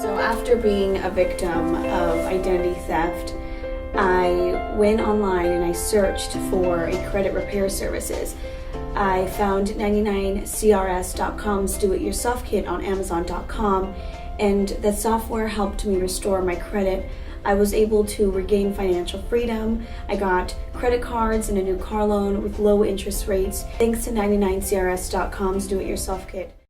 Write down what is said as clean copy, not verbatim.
So after being a victim of identity theft, I went online and I searched for a credit repair services. I found 99CRS.com's do-it-yourself kit on Amazon.com, and that software helped me restore my credit. I was able to regain financial freedom. I got credit cards and a new car loan with low interest rates thanks to 99CRS.com's do-it-yourself kit.